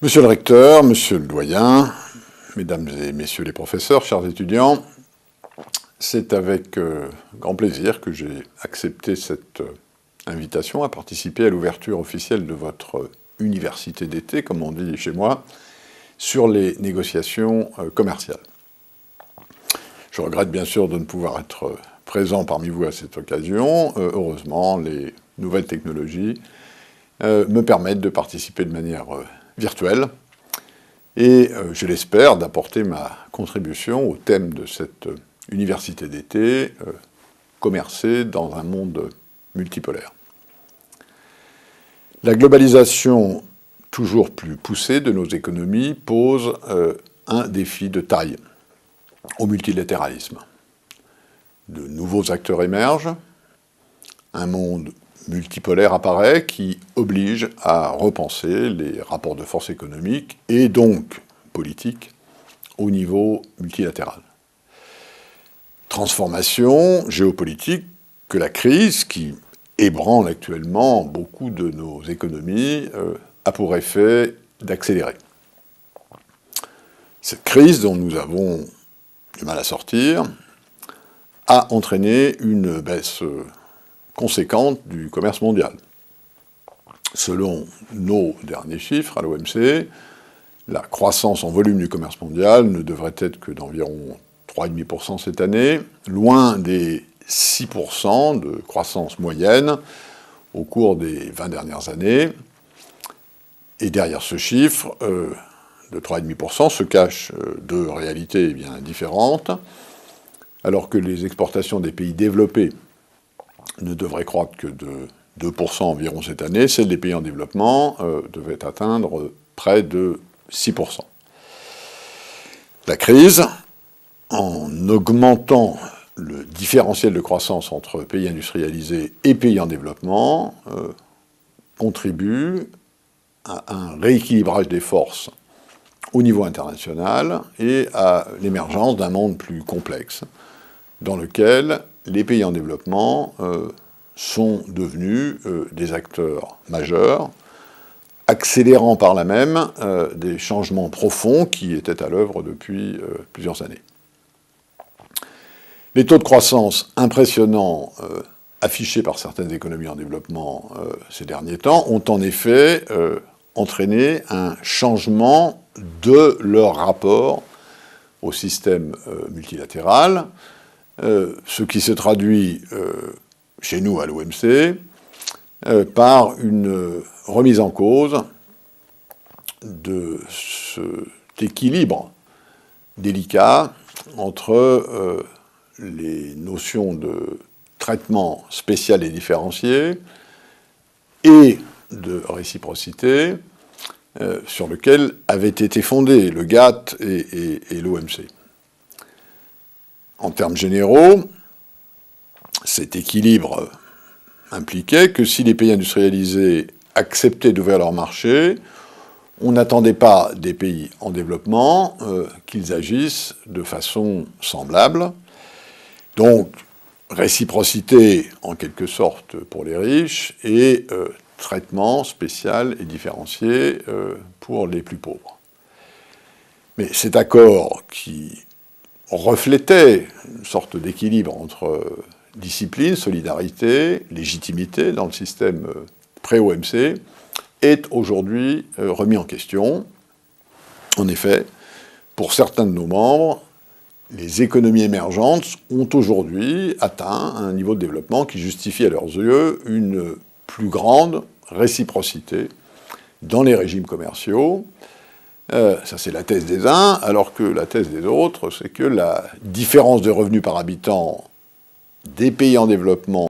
Monsieur le recteur, monsieur le doyen, mesdames et messieurs les professeurs, chers étudiants, c'est avec grand plaisir que j'ai accepté cette invitation à participer à l'ouverture officielle de votre université d'été, comme on dit chez moi, sur les négociations commerciales. Je regrette bien sûr de ne pouvoir être présent parmi vous à cette occasion. Heureusement, les nouvelles technologies me permettent de participer de manière virtuelle et, je l'espère, d'apporter ma contribution au thème de cette université d'été, commercer dans un monde multipolaire. La globalisation toujours plus poussée de nos économies pose un défi de taille au multilatéralisme. De nouveaux acteurs émergent, un monde multipolaire apparaît qui oblige à repenser les rapports de force économiques et donc politiques au niveau multilatéral. Transformation géopolitique que la crise qui ébranle actuellement beaucoup de nos économies a pour effet d'accélérer. Cette crise dont nous avons du mal à sortir a entraîné une baisse conséquente du commerce mondial. Selon nos derniers chiffres à l'OMC, la croissance en volume du commerce mondial ne devrait être que d'environ 3,5% cette année, loin des 6% de croissance moyenne au cours des 20 dernières années. Et derrière ce chiffre de 3,5% se cachent deux réalités bien différentes. Alors que les exportations des pays développés ne devraient croître que de 2% environ cette année, celles des pays en développement devaient atteindre près de 6%. La crise, en augmentant le différentiel de croissance entre pays industrialisés et pays en développement, contribue à un rééquilibrage des forces au niveau international et à l'émergence d'un monde plus complexe, dans lequel les pays en développement sont devenus des acteurs majeurs, accélérant par là même des changements profonds qui étaient à l'œuvre depuis plusieurs années. Les taux de croissance impressionnants affichés par certaines économies en développement ces derniers temps ont en effet entraîné un changement de leur rapport au système multilatéral, ce qui se traduit chez nous à l'OMC par une remise en cause de cet équilibre délicat entre les notions de traitement spécial et différencié et de réciprocité sur lequel avaient été fondés le GATT et l'OMC. En termes généraux, cet équilibre impliquait que si les pays industrialisés acceptaient d'ouvrir leur marché, on n'attendait pas des pays en développement qu'ils agissent de façon semblable. Donc, réciprocité en quelque sorte pour les riches et traitement spécial et différencié pour les plus pauvres. Mais cet accord qui reflétait une sorte d'équilibre entre discipline, solidarité, légitimité dans le système pré-OMC, est aujourd'hui remis en question. En effet, pour certains de nos membres, les économies émergentes ont aujourd'hui atteint un niveau de développement qui justifie à leurs yeux une plus grande réciprocité dans les régimes commerciaux. Ça, c'est la thèse des uns, alors que la thèse des autres, c'est que la différence de revenus par habitant des pays en développement